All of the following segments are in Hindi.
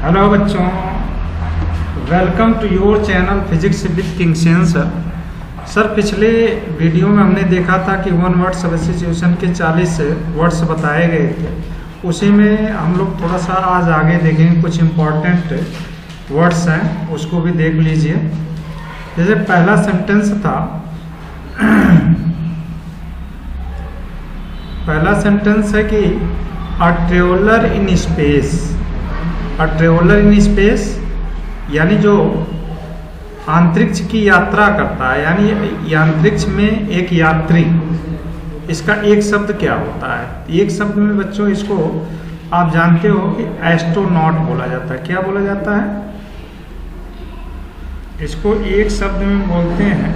हेलो बच्चों, welcome to your channel physics with Kingsen sir. पिछले वीडियो में हमने देखा था कि वन वर्ड सब्स्टिट्यूशन के 40 वर्ड्स बताए गए थे। उसी में हम लोग थोड़ा सा आज आगे देखेंगे, कुछ इम्पोर्टेंट वर्ड्स हैं उसको भी देख लीजिए। जैसे पहला सेंटेंस था, पहला सेंटेंस है कि अ traveller in space. A traveller in space यानी जो अंतरिक्ष की यात्रा करता है, यानी अंतरिक्ष में एक यात्री। इसका एक शब्द क्या होता है? एक शब्द में बच्चों इसको आप जानते हो कि एस्ट्रोनॉट बोला जाता है। क्या बोला जाता है? इसको एक शब्द में बोलते हैं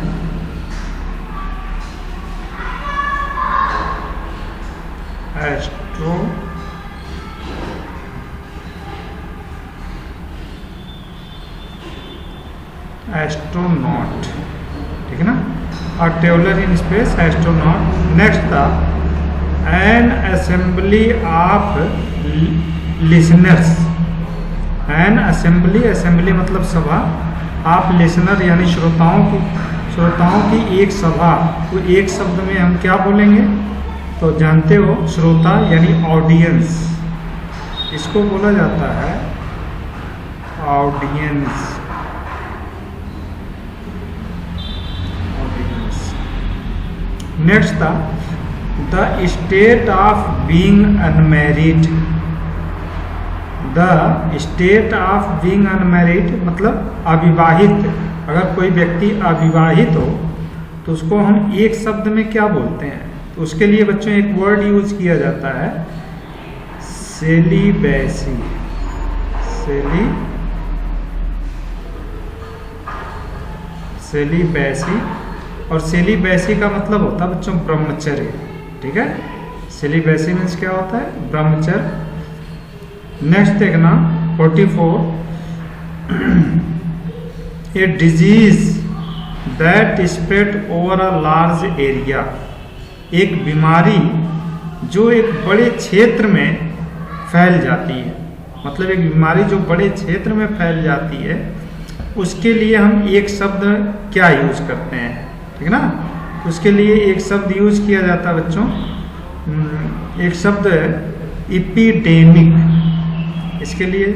एस्ट्रोनॉट। ठीक है ना? A traveller in space, astronaut. Next था an assembly of listeners. An assembly, assembly मतलब सभा, ऑफ लिसनर यानी श्रोताओं की एक सभा। तो एक शब्द में हम क्या बोलेंगे? तो जानते हो, श्रोता यानी ऑडियंस। इसको बोला जाता है ऑडियंस। नेक्स्ट था the state of being unmarried. The state of being unmarried मतलब अविवाहित। अगर कोई व्यक्ति अविवाहित हो तो उसको हम एक शब्द में क्या बोलते हैं? तो उसके लिए बच्चों एक वर्ड यूज किया जाता है सेलिबेसी। सेलिबेसी। और सेलिबेसी का मतलब होता है बच्चों ब्रह्मचर्य। ठीक है? सेलिबेसी मीन्स क्या होता है? ब्रह्मचर्य। नेक्स्ट देखना 44, a disease that spread over a large area. एक बीमारी जो एक बड़े क्षेत्र में फैल जाती है। मतलब एक बीमारी जो बड़े क्षेत्र में फैल जाती है, उसके लिए हम एक शब्द क्या यूज करते हैं? ठीक है ना? उसके लिए एक शब्द यूज किया जाता है बच्चों, एक शब्द है इपिडेमिक। इसके लिए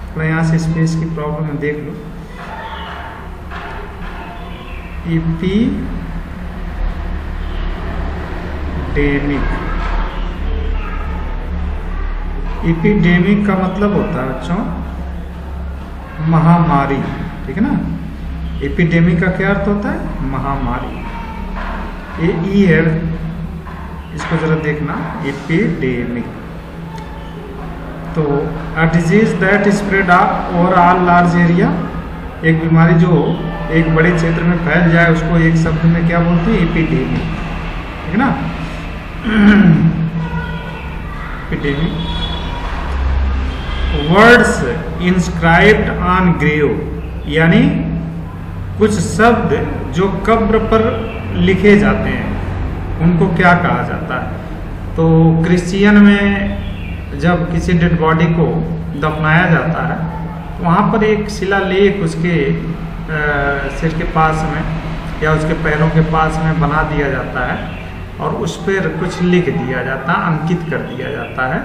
थोड़ा यहाँ से स्पेस की प्रॉब्लम है, देख लो। इपिडेमिक का मतलब होता है बच्चों महामारी। ठीक है ना? एपिडेमिक का क्या अर्थ होता है? महामारी। ये ई है, इसको जरा देखना, एपिडेमिक। तो a disease that spread over all large area, एक बीमारी जो एक बड़े क्षेत्र में फैल जाए, उसको एक शब्द में क्या बोलते हैं? एपिडेमिक। ठीक है ना? Epidemic. Words inscribed on grave यानी कुछ शब्द जो कब्र पर लिखे जाते हैं, उनको क्या कहा जाता है? तो क्रिश्चियन में जब किसी डेड बॉडी को दफनाया जाता है तो वहाँ पर एक शिलालेख उसके सिर के पास में या उसके पैरों के पास में बना दिया जाता है और उस पर कुछ लिख दिया जाता है, अंकित कर दिया जाता है।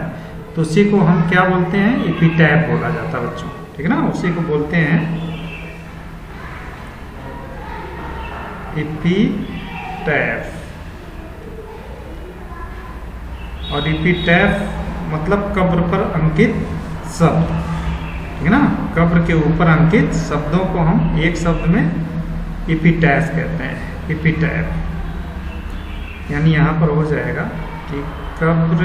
तो उसी को हम क्या बोलते हैं? एपिटैफ बोला जाता है बच्चों। ठीक है ना? उसी को बोलते हैं एपिटैफ। और एपिटैफ मतलब कब्र पर अंकित शब्द। ठीक है ना? कब्र के ऊपर अंकित शब्दों को हम एक शब्द में एपिटैफ कहते हैं। एपिटैफ यानी यहाँ पर हो जाएगा कि कब्र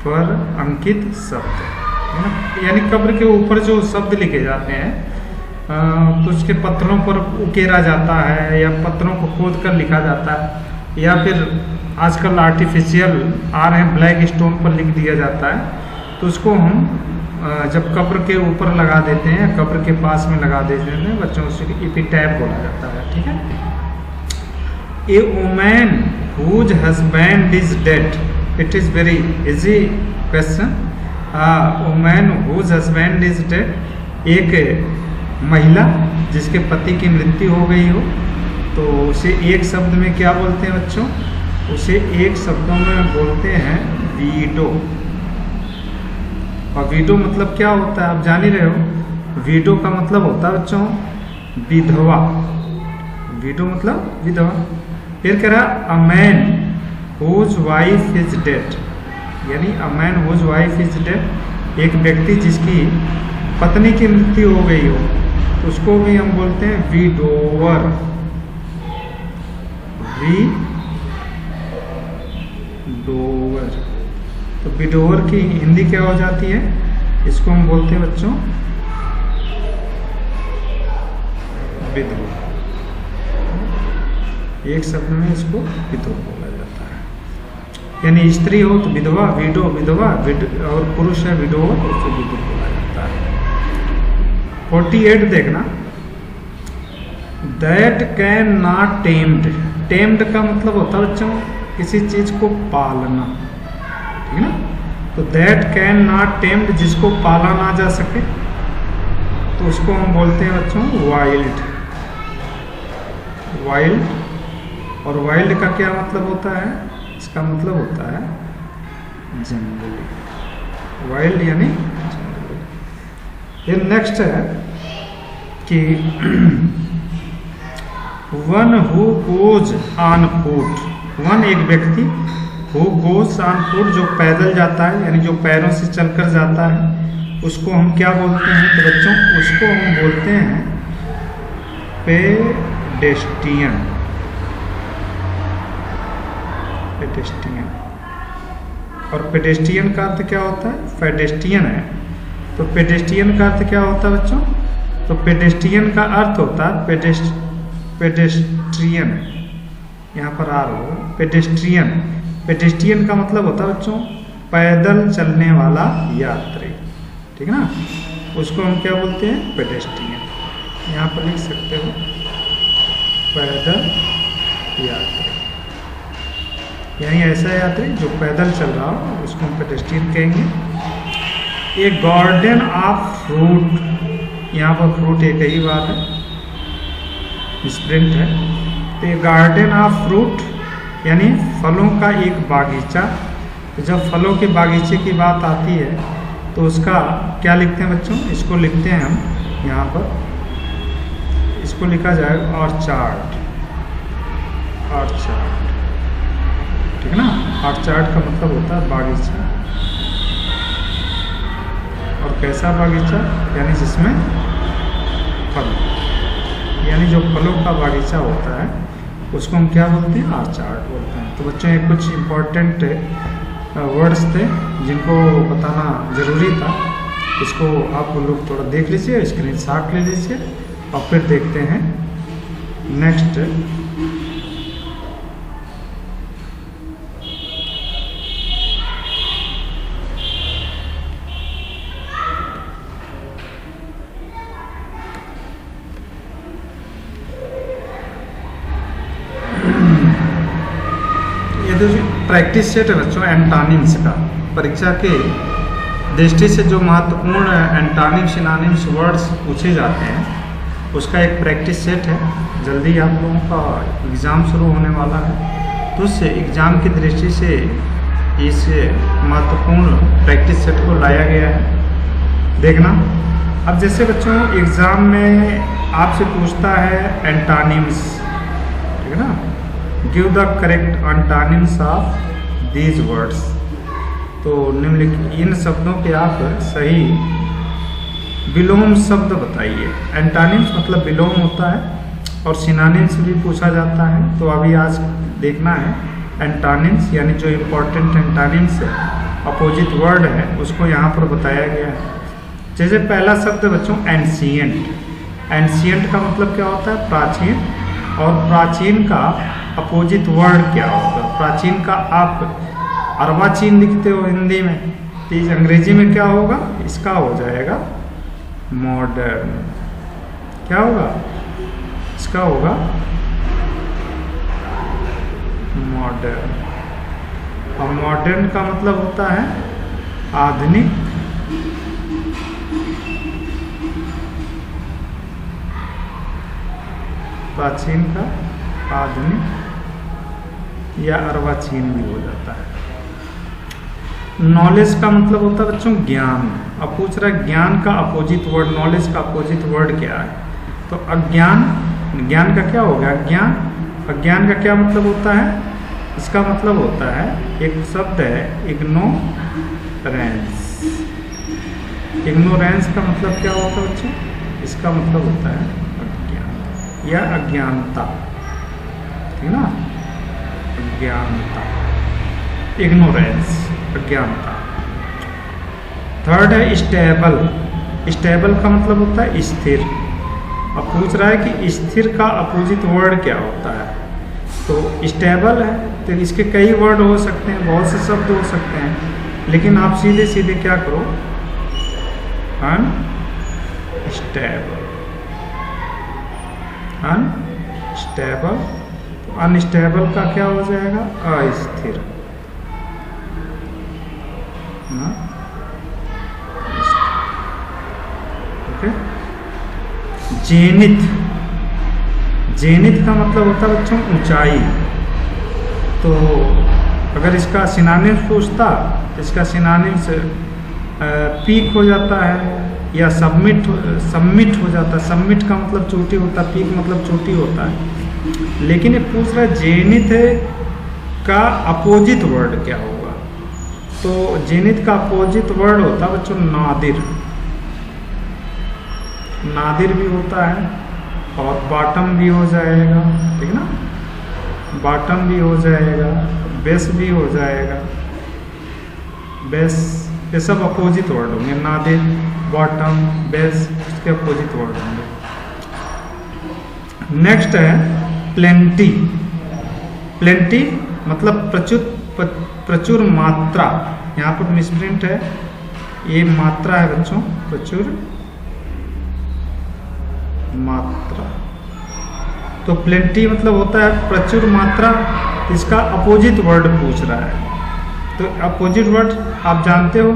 पर अंकित शब्द। है ना? यानी कब्र के ऊपर जो शब्द लिखे जाते हैं, तो उसके पत्थरों पर उकेरा जाता है या पत्थरों को खोद कर लिखा जाता है, या फिर आजकल आर्टिफिशियल आ रहे हैं, ब्लैक स्टोन पर लिख दिया जाता है। तो उसको हम जब कब्र के ऊपर लगा देते हैं, कब्र के पास में लगा देते हैं बच्चों, उसे एपिटैफ बोला जाता है। ठीक है? A woman whose husband is dead, it is very easy question. Women whose husband is dead, एक महिला जिसके पति की मृत्यु हो गई हो, तो उसे एक शब्द में क्या बोलते हैं बच्चों? उसे एक शब्दों में बोलते हैं वीडो। और वीडो मतलब क्या होता है आप जान ही रहे हो। वीडो का मतलब होता है बच्चों विधवा। वीडो मतलब विधवा। फिर कह रहा a man whose wife is dead, यानी a man whose wife is dead, एक व्यक्ति जिसकी पत्नी की मृत्यु हो गई हो, उसको भी हम बोलते हैं विडोवर। विडोवर। तो विडोवर की हिंदी क्या हो जाती है? इसको हम बोलते हैं बच्चों विधवा। एक शब्द में इसको विधवा बोला जाता है। यानी स्त्री हो तो विधवा, विडो विधवा, और पुरुष है विडोवर, उसको विधवा बोला जाता है। 48 देखना, that can not tamed. Tamed का मतलब होता है बच्चों किसी चीज को पालना, ठीक है ना। तो दैट कैन नॉट टेम्ड, जिसको पाला ना जा सके, तो उसको हम बोलते हैं बच्चों वाइल्ड। वाइल्ड। और वाइल्ड का क्या मतलब होता है? इसका मतलब होता है जंगली। वाइल्ड यानी जंगली। ये नेक्स्ट है कि one who goes on foot. One एक व्यक्ति, हु गोज ऑन फुट जो पैदल जाता है, यानी जो पैरों से चलकर जाता है, उसको हम क्या बोलते हैं? तो बच्चों उसको हम बोलते हैं पेडेस्ट्रियन। पेडेस्ट्रियन। और पेडेस्ट्रियन का अर्थ क्या होता है? पेडेस्ट्रियन है। तो पेडेस्ट्रियन का अर्थ क्या होता है बच्चों? तो पेडेस्ट्रियन का अर्थ होता है पेडेस्ट्रियन, यहाँ पर आ रहा हो पेडेस्ट्रियन। पेडेस्ट्रियन का मतलब होता है बच्चों पैदल चलने वाला यात्री, ठीक है ना। उसको हम क्या बोलते हैं? पेडेस्ट्रियन। यहाँ पर लिख सकते हो पैदल यात्री, यानी ऐसा यात्री जो पैदल चल रहा हो उसको हम पेडेस्ट्रियन कहेंगे। ए गार्डन ऑफ फ्रूट, यहाँ पर फ्रूट एक ही बात है, स्प्रिंट है। तो ये गार्डन ऑफ फ्रूट यानी फलों का एक बागीचा। तो जब फलों के बागीचे की बात आती है तो उसका क्या लिखते हैं बच्चों? इसको लिखते हैं हम यहाँ पर, इसको लिखा जाएगा ऑर्चार्ड। ऑर्चार्ड, ठीक है ना। ऑर्चार्ड का मतलब होता है बागीचा। और कैसा बागीचा? यानी जिसमें फल, यानी जो फलों का बागीचा होता है उसको हम क्या बोलते हैं? ऑर्चार्ड बोलते हैं। तो बच्चों ये कुछ इम्पोर्टेंट वर्ड्स थे जिनको बताना ज़रूरी था। इसको आप लोग थोड़ा देख लीजिए, स्क्रीनशॉट ले लीजिए और फिर देखते हैं नेक्स्ट। प्रैक्टिस सेट है बच्चों एंटोनिम्स का। परीक्षा के दृष्टि से जो महत्वपूर्ण एंटोनिम्स सिनोनिम्स वर्ड्स पूछे जाते हैं उसका एक प्रैक्टिस सेट है। जल्दी आप लोगों का एग्ज़ाम शुरू होने वाला है, तो उससे एग्ज़ाम की दृष्टि से इस महत्वपूर्ण प्रैक्टिस सेट को लाया गया है। देखना, अब जैसे बच्चों एग्ज़ाम में आपसे पूछता है एंटोनिम्स, ठीक है ना। Give the correct antonyms of these words. तो निम्नलिखित इन शब्दों के आप सही विलोम शब्द बताइए। एंटोनिम्स मतलब विलोम होता है और सिनोनिम्स भी पूछा जाता है। तो अभी आज देखना है एंटोनिम्स, यानी जो इम्पोर्टेंट एंटोनिम्स है, अपोजिट वर्ड है, उसको यहाँ पर बताया गया है। जैसे पहला शब्द बच्चों एंशिएंट। एंशिएंट का मतलब क्या होता है? प्राचीन। और प्राचीन का अपोजिट वर्ड क्या होगा? प्राचीन का आप अर्वाचीन लिखते हो हिंदी में, तो इस अंग्रेजी में क्या होगा? इसका हो जाएगा मॉडर्न। क्या होगा? इसका होगा मॉडर्न। और मॉडर्न का मतलब होता है आधुनिक प्राचीन का आधुनिक या अर्वाचीन भी हो जाता है। नॉलेज का मतलब होता है बच्चों ज्ञान। अब पूछ रहा है ज्ञान का अपोजिट वर्ड, नॉलेज का अपोजिट वर्ड क्या है? तो अज्ञान, ज्ञान का क्या होगा? अज्ञान। अज्ञान का क्या मतलब होता है? इसका मतलब होता है, एक शब्द है इग्नोरेंस। इग्नोरेंस का मतलब क्या होता है बच्चों? इसका मतलब होता है अज्ञान या अज्ञानता, ठीक ना? अज्ञानता, इग्नोरेंस, अज्ञानता। थर्ड है स्टेबल। स्टेबल का मतलब होता है स्थिर। अब पूछ रहा है कि स्थिर का अपोजिट वर्ड क्या होता है? तो स्टेबल है तो इसके कई वर्ड हो सकते हैं, बहुत से शब्द हो सकते हैं, लेकिन आप सीधे सीधे क्या करो? अनस्टेबल। अनस्टेबल, तो अनस्टेबल का क्या हो जाएगा? अस्थिर ना? ओके। जेनिथ। जेनिथ का मतलब होता है बच्चों ऊंचाई। तो अगर इसका सिनोनिम पूछता, इसका सिनोनिम से पीक हो जाता है या सबमिट हो जाता है। सबमिट का मतलब चोटी होता है, पीक मतलब चोटी होता है। लेकिन ये पूछ रहा है जेनिथ का अपोजिट वर्ड क्या होगा? तो जेनिथ का अपोजिट वर्ड होता है बच्चों नादिर। नादिर भी होता है और बॉटम भी हो जाएगा, ठीक ना? बॉटम भी हो जाएगा, बेस भी हो जाएगा। बेस, ये सब अपोजिट वर्ड होंगे। नादिर, बॉटम, बेस, इसके अपोजिट वर्ड होंगे। नेक्स्ट है प्लेंटी। प्लेंटी मतलब प्रचुर मात्रा। यहाँ पर मिसप्रिंट है, ये मात्रा है बच्चों, प्रचुर मात्रा। तो प्लेंटी मतलब होता है प्रचुर मात्रा। इसका अपोजिट वर्ड पूछ रहा है, तो अपोजिट वर्ड आप जानते हो।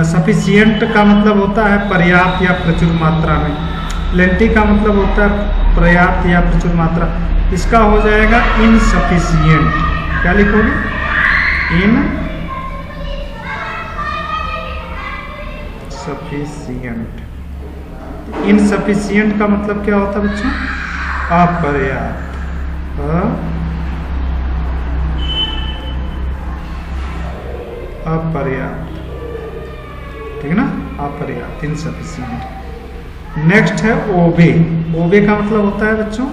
सफिशिएंट का मतलब होता है पर्याप्त या प्रचुर मात्रा में। प्लेंटी का मतलब होता है पर्याप्त या प्रचुर मात्रा। इसका हो जाएगा इनसफिशिएंट। क्या लिखोगे? इनसफिशिएंट। इनसफिशिएंट का मतलब क्या होता है बच्चों? अपर्याप्त। अपर्याप्त, ठीक है ना? अपर्याप्त, इनसफिशिएंट। नेक्स्ट है ओबे। ओबे का मतलब होता है बच्चों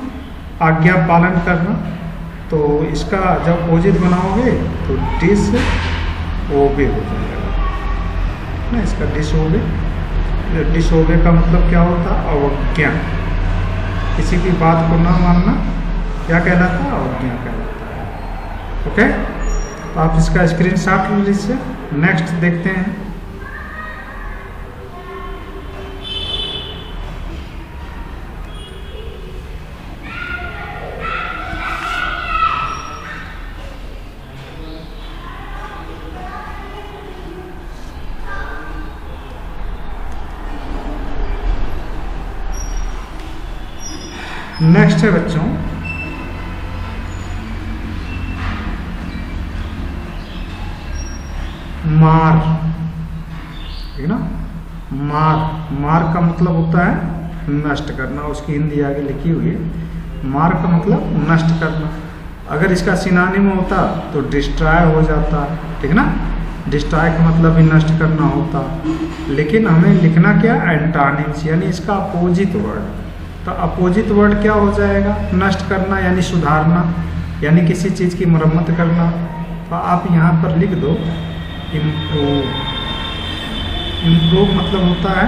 आज्ञा पालन करना। तो इसका जब अपोजिट बनाओगे तो डिस ओबे हो जाएगा ना? इसका डिस ओबे। डिस ओबे का मतलब क्या होता है? अवज्ञा। किसी की बात को ना मानना क्या कहलाता है? अवज्ञा कहलाता है। ओके, तो आप इसका स्क्रीनशॉट ले लीजिए। नेक्स्ट देखते हैं। नेक्स्ट है बच्चों मार, ठीक ना? मार। मार का मतलब होता है नष्ट करना। उसकी हिंदी आगे लिखी हुई है। मार का मतलब नष्ट करना। अगर इसका सिनोनिम होता तो डिस्ट्रॉय हो जाता, ठीक ना? डिस्ट्रॉय का मतलब भी नष्ट करना होता, लेकिन हमें लिखना क्या? एंटोनिम्स, यानी इसका अपोजिट वर्ड। तो अपोजिट वर्ड क्या हो जाएगा? नष्ट करना यानी सुधारना, यानी किसी चीज़ की मरम्मत करना। तो आप यहाँ पर लिख दो इम्प्रूव। इम्प्रूव मतलब होता है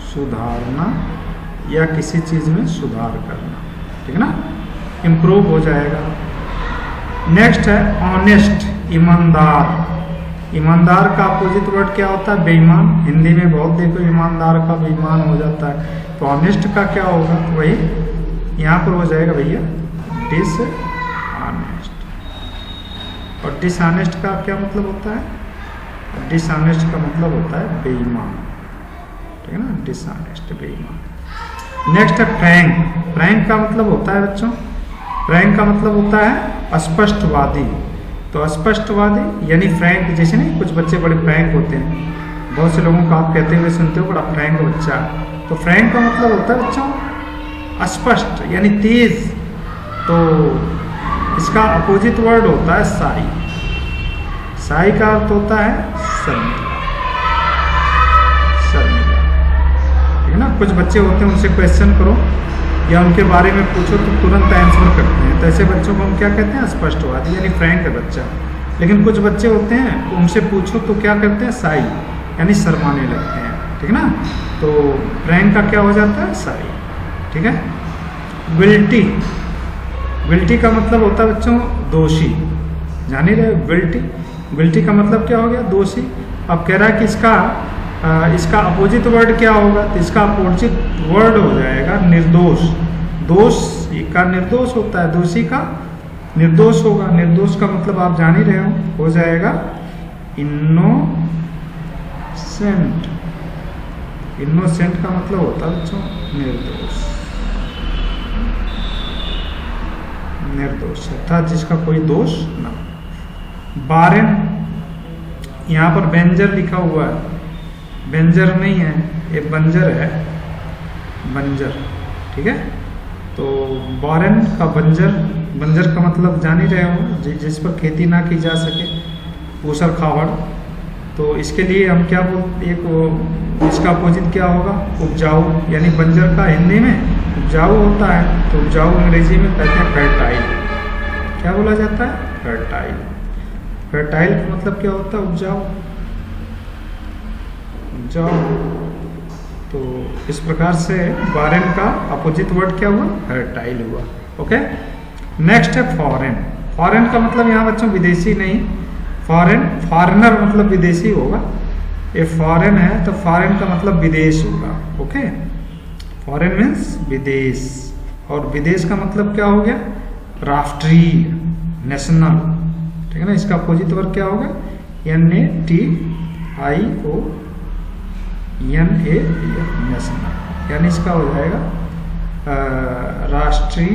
सुधारना या किसी चीज़ में सुधार करना, ठीक ना? इम्प्रूव हो जाएगा। नेक्स्ट है ऑनेस्ट, ईमानदार। ईमानदार का अपोजिट वर्ड क्या होता है? बेईमान। हिंदी में बहुत देखो ईमानदार का बेईमान हो जाता है। तो ऑनेस्ट का क्या होगा? वही यहाँ पर हो जाएगा भैया डिसऑनेस्ट। और डिसऑनेस्ट का क्या मतलब होता है? डिसऑनेस्ट का मतलब होता है बेईमान। ठीक है ना, डिसऑनेस्ट, बेईमान। नेक्स्ट है फ्रैंक। फ्रैंक का मतलब होता है बच्चों, फ्रैंक का मतलब होता है स्पष्टवादी। तो स्पष्टवादी यानी फ्रैंक, जैसे नहीं कुछ बच्चे बड़े फ्रैंक होते हैं, बहुत से लोगों को आप कहते हुए सुनते हो बड़ा फ्रैंक बच्चा। तो फ्रैंक का मतलब होता है बच्चों स्पष्ट यानी तेज। तो इसका अपोजिट वर्ड होता है साई। साई का अर्थ होता है शर्मिला, शर्मिला, ठीक है ना। कुछ बच्चे होते हैं उनसे क्वेश्चन करो या उनके बारे में पूछो तो तुरंत आंसर करते हैं, तो ऐसे बच्चों को हम क्या कहते हैं, स्पष्टवादी यानी फ्रैंक है बच्चा। लेकिन कुछ बच्चे होते हैं उनसे पूछो तो क्या करते हैं, साई यानी शर्माने लगते हैं, ठीक है ना। तो फ्रैंक का क्या हो जाता है, साई, ठीक है। विल्टी, विल्टी का मतलब होता है बच्चों दोषी, जान ही रहे। विल्टी, विल्टी का मतलब क्या हो गया, दोषी। अब कह रहा है कि इसका अपोजिट वर्ड क्या होगा, तो इसका अपोजिट वर्ड हो जाएगा निर्दोष। दोष का निर्दोष होता है, दोषी का निर्दोष होगा। निर्दोष का मतलब आप जान ही रहे हो जाएगा इनोसेंट। इनोसेंट का मतलब होता है बच्चों निर्दोष, निर्दोष अर्थात जिसका कोई दोष ना। बारेन, यहाँ पर बेंजर लिखा हुआ है, बेंजर नहीं है ये बंजर है, बंजर, ठीक है। तो बारेन का बंजर, बंजर का मतलब जान ही रहे हो जिस पर खेती ना की जा सके, ऊसर खावड़। तो इसके लिए हम क्या बोलते, एक इसका अपोजिट क्या होगा, उपजाऊ, यानी बंजर का हिंदी में उपजाऊ होता है, तो उपजाऊ अंग्रेजी में कहते हैं फर्टाइल। क्या बोला जाता है, फर्टाइल। फर्टाइल का मतलब क्या होता है, उपजाऊ, उपजाऊ। तो इस प्रकार से बारेन का अपोजिट वर्ड क्या हुआ, फर्टाइल हुआ। ओके, नेक्स्ट है फॉरेन। फॉरेन का मतलब यहाँ बच्चों विदेशी नहीं, फॉरेन, फॉरेनर मतलब विदेशी होगा। ये फॉरेन है तो फॉरेन का मतलब विदेश होगा। ओके, फॉरेन मीन्स विदेश, और विदेश का मतलब क्या हो गया, राष्ट्रीय, नेशनल, ठीक है ना। इसका अपोजिट वर्ड क्या होगा, NATION, नेशनल, यानी इसका हो जाएगा राष्ट्रीय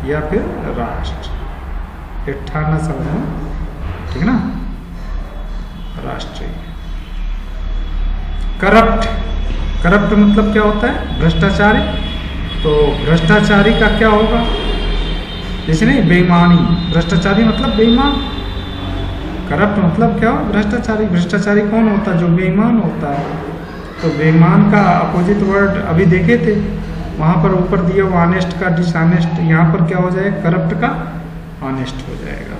या फिर राष्ट्र, ठाना शब्द है, ठीक है ना, राष्ट्रीय। करप्ट, करप्ट मतलब क्या होता है, भ्रष्टाचारी। तो भ्रष्टाचारी का क्या होगा, जैसे नहीं बेईमानी, भ्रष्टाचारी मतलब बेईमान। करप्ट मतलब क्या, भ्रष्टाचारी। भ्रष्टाचारी कौन होता है, जो बेईमान होता है। तो बेईमान का अपोजिट वर्ड अभी देखे थे, वहाँ पर ऊपर दिया वो ऑनेस्ट का डिसऑनेस्ट, यहाँ पर क्या हो जाएगा, करप्ट का ऑनेस्ट हो जाएगा।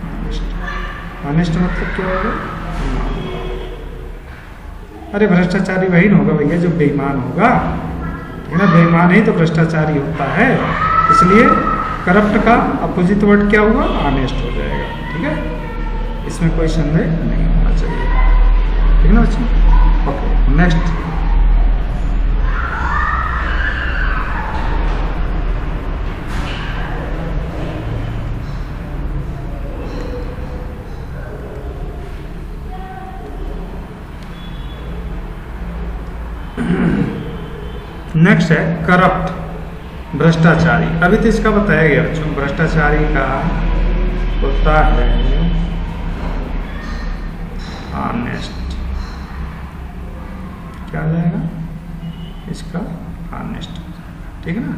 ऑनेस्ट, ऑनेस्ट मतलब क्या होगा, अरे भ्रष्टाचारी वही होगा भैया जो बेईमान होगा, ठीक है ना। बेईमान ही तो भ्रष्टाचारी होता है, इसलिए करप्ट का अपोजिट वर्ड क्या हुआ, ऑनेस्ट हो जाएगा, ठीक है। इसमें कोई संदेह नहीं होना चाहिए, ठीक है ना बच्चों। Okay, next. नेक्स्ट है करप्ट, भ्रष्टाचारी। अभी तो इसका बताया गया बच्चों, भ्रष्टाचारी का होता है ऑनेस्ट, क्या आ जाएगा इसका, ऑनेस्ट, ठीक है ना।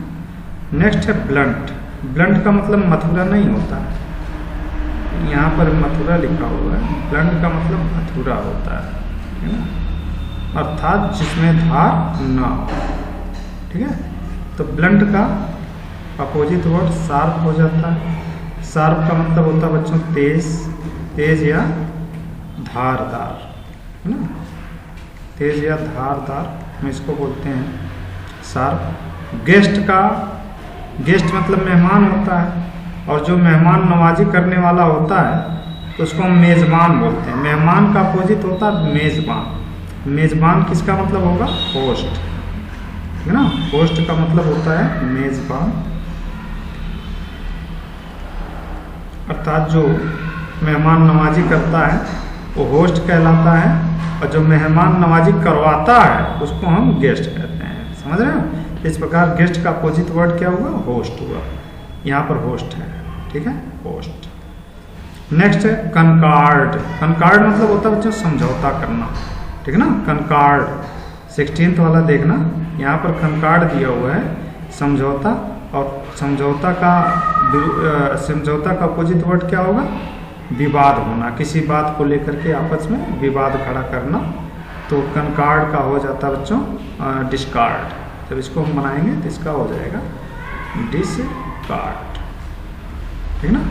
नेक्स्ट है ब्लंट। ब्लंट का मतलब मथुरा नहीं होता, यहाँ पर मथुरा लिखा हुआ है, ब्लंट का मतलब मथुरा होता है ना, अर्थात जिसमें धार ना हो, ठीक है। तो ब्लंट का अपोजिट वर्ड शार्प हो जाता है। शार्प का मतलब होता है बच्चों तेज, तेज या धारदार, है ना, तेज या धारदार, हम इसको बोलते हैं शार्प। गेस्ट का, गेस्ट मतलब मेहमान होता है, और जो मेहमान नवाजी करने वाला होता है तो उसको हम मेज़बान बोलते हैं। मेहमान का अपोजिट होता है मेज़बान। मेज़बान किसका मतलब होगा, होस्ट, ठीक है ना। होस्ट का मतलब होता है मेज़बान, अर्थात जो मेहमान नवाजी करता है वो होस्ट कहलाता है, और जो मेहमान नवाजी करवाता है उसको हम गेस्ट कहते हैं। समझ रहे हो? इस प्रकार गेस्ट का अपोजिट वर्ड क्या हुआ? होस्ट हुआ। यहाँ पर होस्ट है, ठीक है, होस्ट। नेक्स्ट है कनकॉर्ड। कनकॉर्ड मतलब होता है बच्चों समझौता करना, ठीक है ना। कनकॉर्ड 16th वाला देखना, यहाँ पर कनकॉर्ड दिया हुआ है समझौता, और समझौता का अपोजिट वर्ड क्या होगा? विवाद होना, किसी बात को लेकर के आपस में विवाद खड़ा करना। तो कनकॉर्ड का हो जाता है बच्चों डिस्कार्ड। जब इसको हम बनाएंगे तो इसका हो जाएगा डिस्कार्ड, ठीक है ना।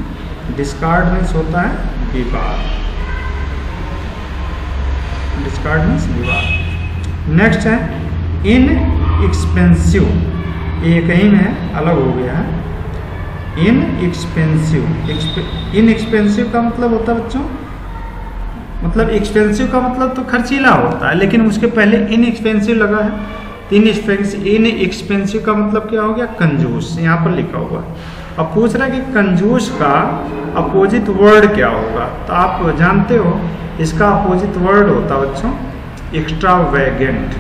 डिस्कार्ड मीन्स होता है विवाद, डिस्कार्ड मीन्स विवाद। नेक्स्ट है इन एक्सपेंसिव, ये कहीं में अलग हो गया है। इन एक्सपेंसिव, इन एक्सपेंसिव का मतलब होता है बच्चों, मतलब एक्सपेंसिव का मतलब तो खर्चीला होता है, लेकिन उसके पहले इन एक्सपेंसिव लगा है। इन एक्सपेंसिव का मतलब क्या हो गया? कंजूस, यहाँ पर लिखा हुआ। अब पूछ रहा है कि कंजूस का अपोजिट वर्ड क्या होगा? तो आप जानते हो इसका अपोजिट वर्ड होता है बच्चों एक्स्ट्रावेगेंट।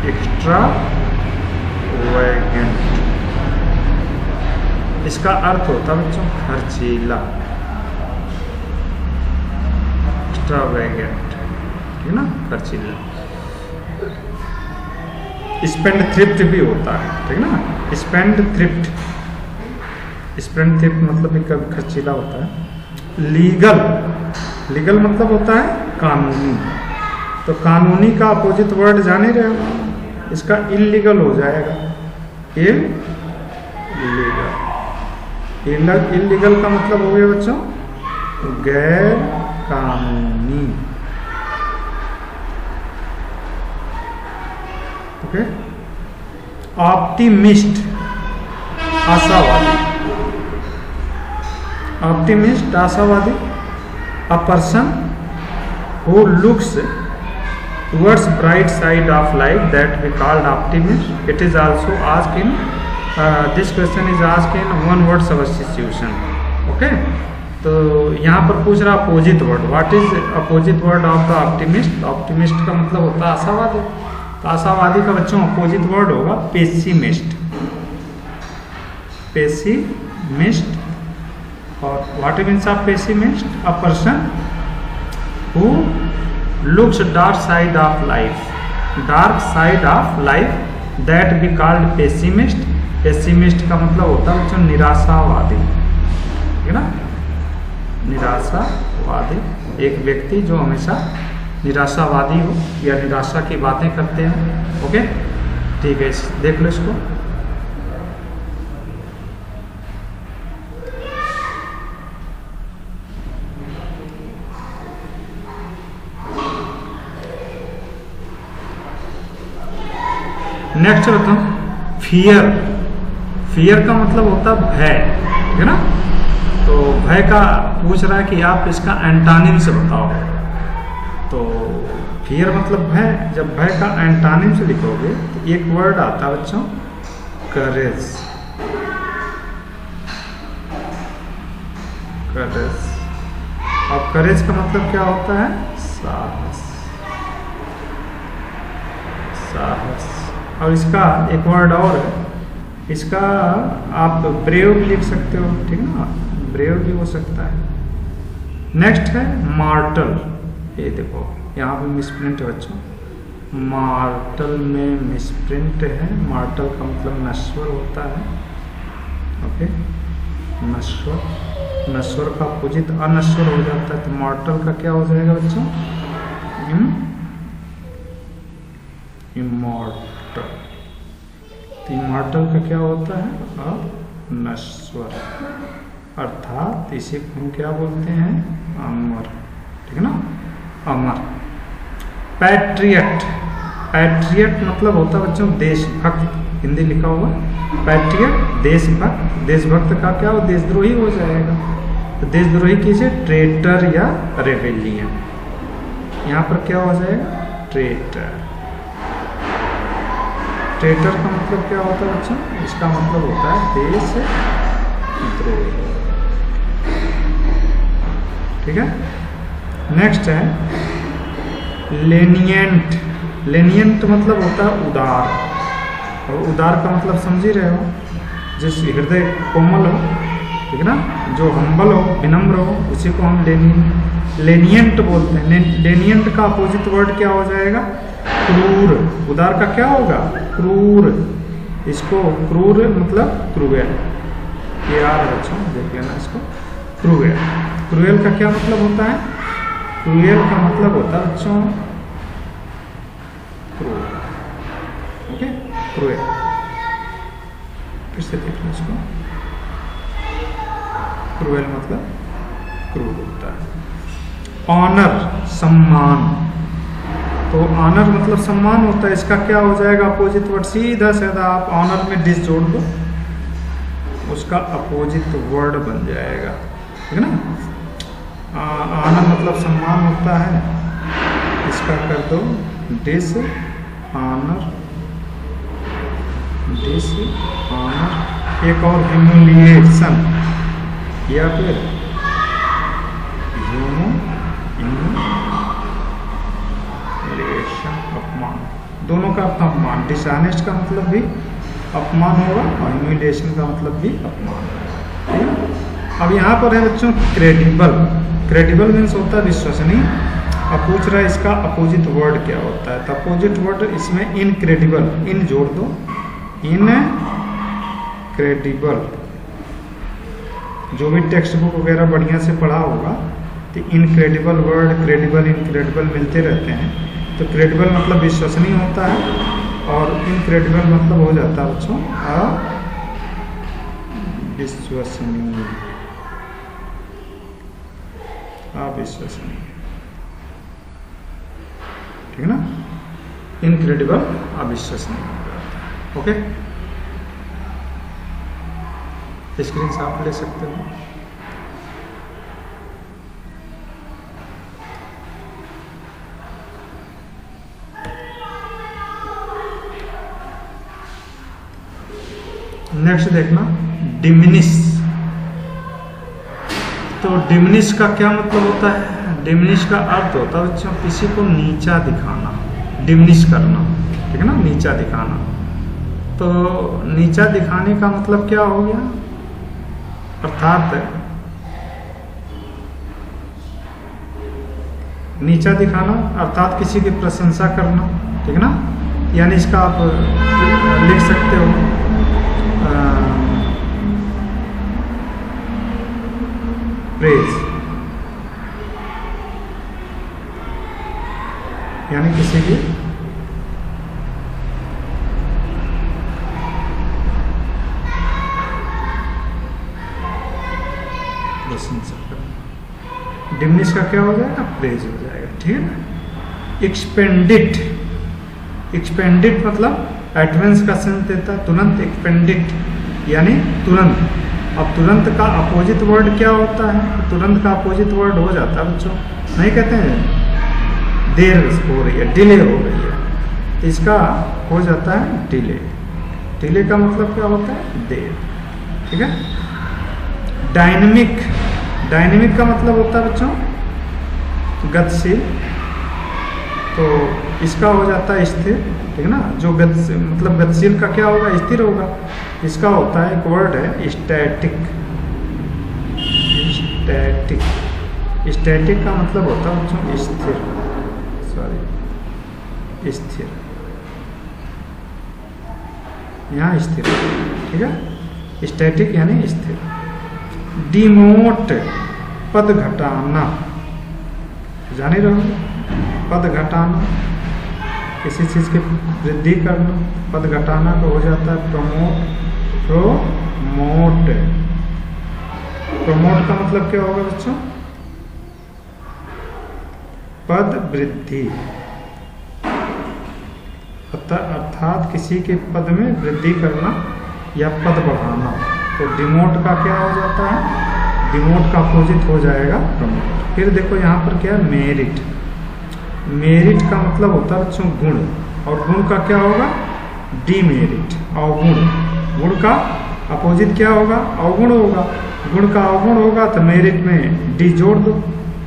एक्स्ट्रावेगेंट इसका अर्थ होता है बच्चों खर्चीला, एक्स्ट्रावेगेंट, ठीक है ना, खर्चीला। स्पेंड थ्रिफ्ट भी होता है, ठीक है ना। स्पेंड थ्रिफ्ट, स्पेंड थ्रिफ्ट मतलब भी कभी खर्चीला होता है। लीगल, लीगल मतलब होता है कानूनी। तो कानूनी का अपोजिट वर्ड जान ही रहे हो, इसका इल्लीगल हो जाएगा। इल्लीगल का मतलब हो गया बच्चों गैर कानूनी। ओके। ऑप्टिमिस्ट आशावादी, ऑप्टिमिस्ट आशावादी। A person who looks towards bright side of life that we called optimist. It is also asked in this question is asked in one word substitution. Okay, तो यहाँ पर पूछ रहा opposite word, what is opposite word of the optimist? Optimist का मतलब होता है आशावादी। तो आशावादी का बच्चों अपोजिट वर्ड होगा पेसिमिस्ट, पेसिमिस्ट। और what means of pessimist? A person who looks dark side of life, dark side of life that we called pessimist. pessimist का मतलब होता है बच्चों निराशावादी, ठीक है ना, निराशावादी। एक व्यक्ति जो हमेशा निराशावादी हो या निराशा की बातें करते हैं। ओके, ठीक है, देख लो इसको। नेक्स्ट बताओ फियर। फियर का मतलब होता है भय, ठीक है ना। तो भय का पूछ रहा है कि आप इसका एंटोनिम्स बताओ। तो फियर मतलब भय। जब भय का एंटोनिम्स लिखोगे तो एक वर्ड आता है बच्चों करेज। करेज, और करेज का मतलब क्या होता है? साहस, साहस। और इसका एक वर्ड और है, इसका आप ब्रेव भी लिख सकते हो, ठीक है ना, ब्रेव भी हो सकता है। नेक्स्ट है मार्टल। ये देखो यहाँ पे मिसप्रिंट है बच्चों, मार्टल में मिसप्रिंट है। मार्टल का मतलब नश्वर होता है। ओके, नश्वर, नश्वर का अपोजिट अनश्वर हो जाता है। तो मार्टल का क्या हो जाएगा बच्चों? इमॉर्टल। तो इमॉर्टल का क्या होता है? अनश्वर, अर्थात इसे हम क्या बोलते हैं? अमर, ठीक है ना, अमर। पैट्रियट, पैट्रियट मतलब होता है बच्चों देशभक्त, हिंदी लिखा हुआ पैट्रियट देशभक्त। देशभक्त का क्या हो? देशद्रोही हो जाएगा। तो देशद्रोही किसे? ट्रेटर या रेबेलियन। यहाँ पर क्या हो जाएगा? ट्रेटर। ट्रेटर का मतलब क्या होता है बच्चों? इसका मतलब होता है देशद्रोही, ठीक है। नेक्स्ट है लेनियंट। लेनियंट मतलब होता है उदार, और उदार का मतलब समझ ही रहे हो, जिस हृदय कोमल हो, ठीक है ना, जो हम्बल हो, विनम्र हो, उसी को हम लेनियंट बोलते हैं। लेनियंट का अपोजिट वर्ड क्या हो जाएगा? क्रूर। उदार का क्या होगा? क्रूर। इसको क्रूर मतलब क्रूएल, ये आ रहा बच्चों, देख लेना इसको। क्रूएल, क्रूएल का क्या मतलब होता है? क्रूएल का मतलब होता है बच्चों क्रूर। Okay, cruel. फिर से देख लो इसको, क्रूएल मतलब क्रूर होता है। ऑनर, सम्मान। तो ऑनर मतलब सम्मान होता है, इसका क्या हो जाएगा अपोजिट वर्ड? सीधा सीधा आप ऑनर में डिस जोड़ दो, उसका अपोजिट वर्ड बन जाएगा, ठीक है ना। ऑनर मतलब सम्मान होता है, इसका कर दो डिस ऑनर, डिस ऑनर। एक और ह्यूमिलिएशन या फिर अपमान, दोनों का अर्थ अपमान। डिसऑनेस्ट का मतलब भी अपमान होगा और ह्यूमिलिएशन का मतलब भी अपमान, ठीक है। अब यहाँ पर है बच्चों क्रेडिबल। क्रेडिबल मीन्स होता है विश्वसनीय। अब पूछ रहा है इसका अपोजिट वर्ड क्या होता है, तो अपोजिट वर्ड इसमें इनक्रेडिबल, इन जोड़ दो, इनक्रेडिबल। जो भी टेक्स्ट बुक वगैरह बढ़िया से पढ़ा होगा तो इनक्रेडिबल वर्ड, क्रेडिबल, इनक्रेडिबल मिलते रहते हैं। तो क्रेडिबल मतलब विश्वसनीय होता है और इनक्रेडिबल मतलब हो जाता है बच्चों अविश्वसनीय, अविश्वसनीय, ठीक है ना। इनक्रेडिबल अविश्वसनीय। ओके, स्क्रीन शॉट ले सकते हो। नेक्स्ट देखना डिमिनिश। तो डिमिनिश का क्या मतलब होता है? डिमिनिश का अर्थ होता है बच्चों किसी को नीचा दिखाना, डिमिनिश करना, ठीक है ना, नीचा दिखाना। तो नीचा दिखाने का मतलब क्या हो गया? अर्थात नीचा दिखाना अर्थात किसी की प्रशंसा करना, ठीक है ना। यानी इसका आप लिख सकते हो प्रेज, यानी किसी की प्रशंसा करना। डिमिनिश का क्या हो जाएगा? प्रेज हो जाएगा, ठीक है ना। एक्सपेंडिट, एक्सपेंडिट मतलब एडवांस का सेंस देता है, तुरंत। एक्सपेंडिट यानी तुरंत। अब तुरंत का अपोजिट वर्ड क्या होता है? तुरंत का अपोजिट वर्ड हो जाता है बच्चों, नहीं कहते हैं देर हो रही है, डिले हो रही है, इसका हो जाता है डिले। डिले का मतलब क्या होता है? देर, ठीक है। डायनेमिक, डायनेमिक का मतलब होता है बच्चों गतिशील। तो इसका हो जाता है स्थिर, ठीक है ना। जो मतलब गतिशील का क्या होगा? स्थिर होगा। इसका होता है एक वर्ड है स्टैटिक। स्टैटिक, स्टैटिक का मतलब होता है बच्चों स्थिर, सॉरी स्थिर, यहाँ स्थिर, ठीक है। स्टैटिक यानी स्थिर। डिमोट, पद घटाना, जान ही रहोगे, पद घटाना, किसी चीज़ की वृद्धि करना। पद घटाना को हो जाता है प्रमोट। प्रोमोट, प्रमोट का मतलब क्या होगा बच्चों? पद वृद्धि, अर्थात किसी के पद में वृद्धि करना या पद बढ़ाना। तो डिमोट का क्या हो जाता है? डिमोट का अपोजिट हो जाएगा प्रमोट। फिर देखो यहाँ पर क्या है? मेरिट। मेरिट का मतलब होता है बच्चों गुण, और गुण का क्या होगा? डीमेरिट, अवगुण। गुण का अपोजिट क्या होगा? अवगुण होगा। गुण का अवगुण होगा तो मेरिट में डी जोड़ दो,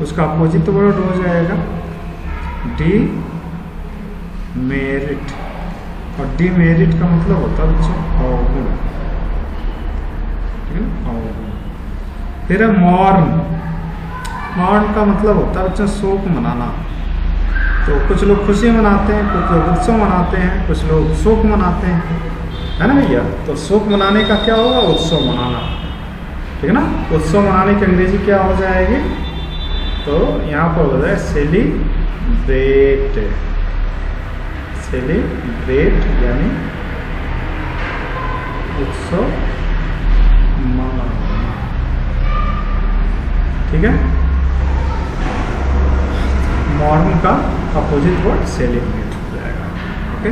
उसका अपोजिट वर्ड हो जाएगा डीमेरिट। और डीमेरिट का मतलब होता है बच्चों अवगुण, ठीक है, अवगुण। फिर है मॉर्न। मॉर्न का मतलब होता है बच्चों शोक मनाना। तो कुछ लोग खुशी मनाते हैं, कुछ लोग उत्सव मनाते हैं, कुछ लोग शोक मनाते हैं, है ना भैया। तो शोक मनाने का क्या होगा, उत्सव मनाना, ठीक है ना। उत्सव मनाने की अंग्रेजी क्या हो जाएगी, तो यहाँ पर हो जाए सेलिब्रेट। सेलिब्रेट यानी उत्सव मनाना, ठीक है। मॉर्न का अपोजिट वर्ड सेलिब्रेट हो जाएगा, ओके।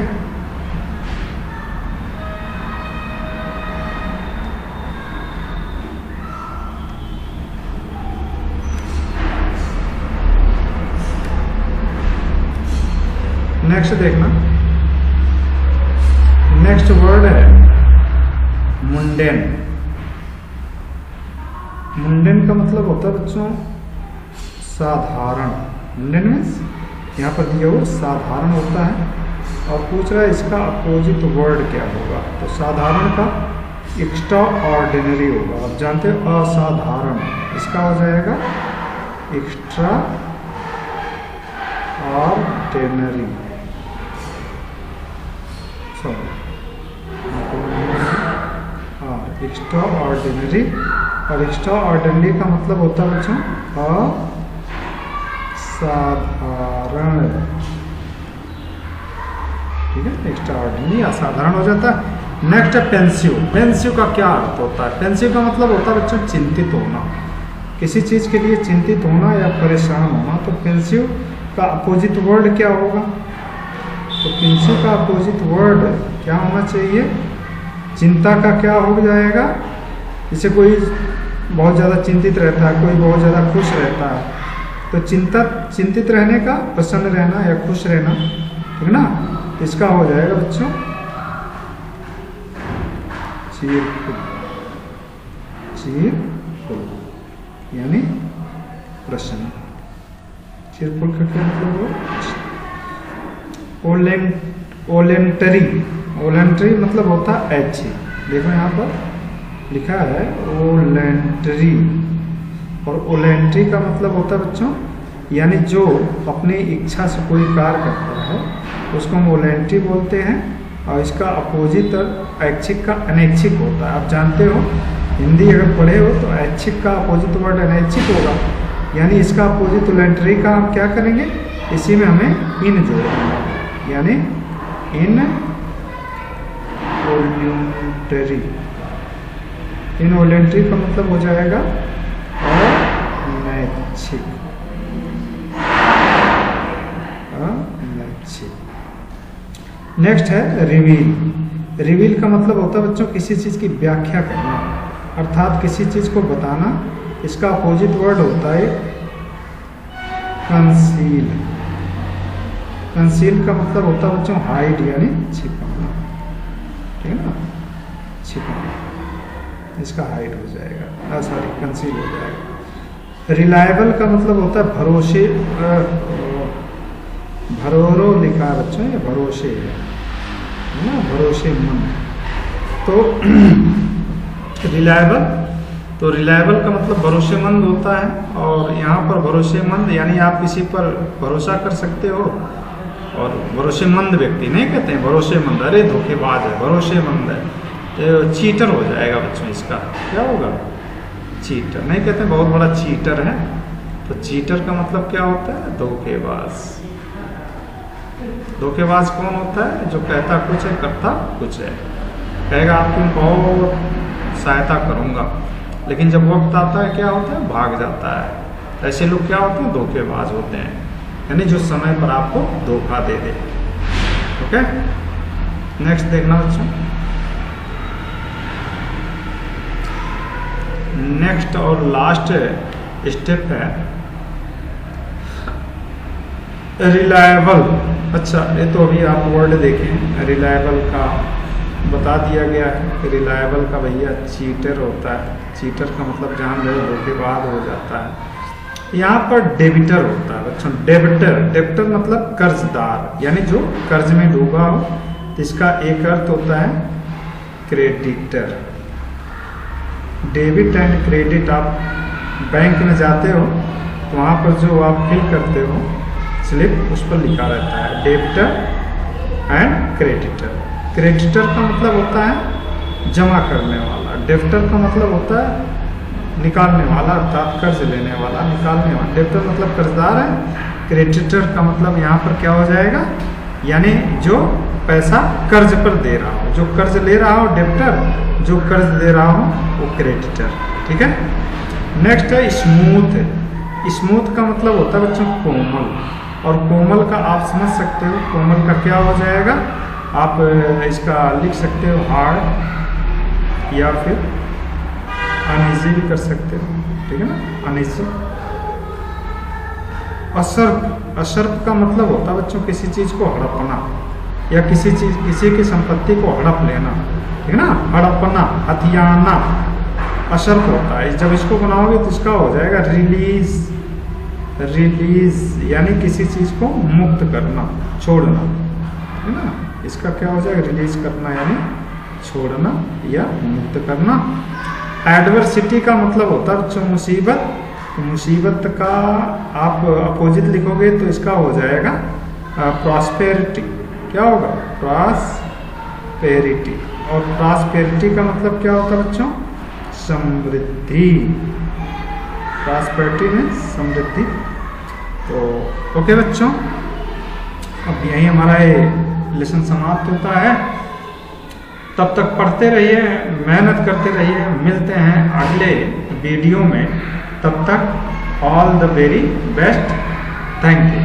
नेक्स्ट देखना, नेक्स्ट वर्ड है मुंडेन। मुंडेन का मतलब होता है बच्चों साधारण। मुंडेन मीन्स यहाँ पर दिया हुआ साधारण होता है, और पूछ रहा है इसका अपोजिट वर्ड क्या होगा। तो साधारण का एक्स्ट्रा ऑर्डिनरी होगा। आप जानते हो असाधारण, इसका हो जाएगा एक्स्ट्रा ऑर्डिनरी। Extra ordinary. और एक्स्ट्रा ऑर्डिनरी का मतलब होता है बच्चों असाधारण, ठीक है। एक्स्ट्रा ऑर्डिनरी असाधारण हो जाता है। नेक्स्ट है पेंसिव। पेंसिव का क्या अर्थ होता है, पेंसिव का मतलब होता है बच्चों चिंतित होना, किसी चीज के लिए चिंतित होना या परेशान होना। तो पेंसिव का अपोजिट वर्ड क्या होगा, तो पेंसिव का अपोजिट वर्ड क्या होना चाहिए, चिंता का क्या हो जाएगा। जैसे कोई बहुत ज़्यादा चिंतित रहता है, कोई बहुत ज़्यादा खुश रहता है, तो चिंतित रहने का प्रसन्न रहना या खुश रहना, ठीक ना। इसका हो जाएगा बच्चों चीरफुल। चीरफुल यानी प्रसन्न। चीरफुल का क्या मतलब हो, ओलेंटरी। ओलेंटरी मतलब होता है ऐच्छिक। देखो यहाँ पर लिखा है ओलेंटरी, और ओलेंट्री का मतलब होता है बच्चों यानी जो अपनी इच्छा से कोई कार्य करता है उसको हम ओलेंट्री बोलते हैं। और इसका अपोजिट ऐच्छिक का अनैच्छिक होता है। आप जानते हो हिंदी अगर पढ़े हो तो ऐच्छिक का अपोजिट वर्ड अनैच्छिक होगा, यानी इसका अपोजिट ओलेंट्री का हम क्या करेंगे, इसी में हमें इन जोड़ेंगे, यानी इन वॉल्यूंटरी। इनवॉल्यूंटरी का मतलब हो जाएगा अनैच्छिक। नेक्स्ट है रिवील। रिवील का मतलब होता है बच्चों किसी चीज की व्याख्या करना, अर्थात किसी चीज को बताना। इसका अपोजिट वर्ड होता है कंसील। कंसील का मतलब होता है बच्चों हाइड यानी छिपाना, ठीक है ना, छिपाना। इसका हाइड हो जाएगा, सॉरी कंसील हो जाएगा। रिलायबल का मतलब होता है भरोसे, भरोरो लिखा है बच्चों, ये भरोसे है ना, भरोसेमंद। तो रिलायबल, तो रिलायबल का मतलब भरोसेमंद होता है। और यहाँ पर भरोसेमंद यानी आप किसी पर भरोसा कर सकते हो। और भरोसेमंद व्यक्ति नहीं कहते हैं भरोसेमंद, अरे धोखेबाज है, भरोसेमंद है, तो चीटर हो जाएगा बच्चों। इसका क्या होगा, चीटर नहीं कहते, बहुत बड़ा चीटर है। तो चीटर का मतलब क्या होता है, धोखेबाज। धोखेबाज कौन होता है, जो कहता कुछ है करता कुछ है, कहेगा आपकी बहुत सहायता करूंगा, लेकिन जब वक्त आता है क्या होता है, भाग जाता है। ऐसे लोग क्या होते हैं, धोखेबाज होते हैं, यानी जो समय पर आपको धोखा दे दे। ओके, नेक्स्ट देखना बच्चों। नेक्स्ट और लास्ट स्टेप है रिलायबल। अच्छा, ये तो अभी आप वर्ड देखें, रिलायबल का बता दिया गया है। रिलायबल का भैया चीटर होता है। चीटर का मतलब जान रहे धोखेबाज हो जाता है। यहाँ पर डेबिटर होता है बच्चों। डेबिटर मतलब कर्जदार, यानी जो कर्ज में डूबा हो। तो इसका एक अर्थ होता है क्रेडिटर। डेबिट एंड क्रेडिट, आप बैंक में जाते हो तो वहाँ पर जो आप फिल करते हो स्लिप, उस पर लिखा रहता है डेबिटर एंड क्रेडिटर। क्रेडिटर का मतलब होता है जमा करने वाला, डेबिटर का मतलब होता है निकालने वाला, अर्थात कर्ज लेने वाला, निकालने वाला। डेबिटर मतलब कर्जदार है। क्रेडिटर का मतलब यहाँ पर क्या हो जाएगा, यानी जो पैसा कर्ज पर दे रहा हो, जो कर्ज ले रहा हो डेबिटर, जो कर्ज दे रहा हो वो क्रेडिटर। ठीक है। नेक्स्ट है स्मूथ। स्मूथ का मतलब होता है बच्चों कोमल, और कोमल का आप समझ सकते हो, कोमल का क्या हो जाएगा, आप इसका लिख सकते हो हार्ड या फिर अनइजी भी कर सकते हो। ठीक है ना, अनइजी। असर्प का मतलब होता है बच्चों किसी चीज को हड़पना, या किसी की संपत्ति को हड़प लेना। ठीक है ना, हड़पना, हथियाना असर्प होता है। जब इसको बनाओगे तो इसका हो जाएगा रिलीज, यानी किसी चीज को मुक्त करना, छोड़ना। है ना, इसका क्या हो जाएगा, रिलीज करना यानी छोड़ना या मुक्त करना। एडवर्सिटी का मतलब होता है बच्चों मुसीबत। तो मुसीबत का आप अपोजिट लिखोगे तो इसका हो जाएगा प्रॉस्पेरिटी। क्या होगा, प्रॉस्पेरिटी। और प्रॉस्पेरिटी का मतलब क्या होता है बच्चों, समृद्धि। प्रॉस्पेरिटी में समृद्धि। तो ओके बच्चों, अब यही हमारा ये लेसन समाप्त होता है। तब तक पढ़ते रहिए, मेहनत करते रहिए। मिलते हैं अगले वीडियो में, तब तक all the very best. Thank you.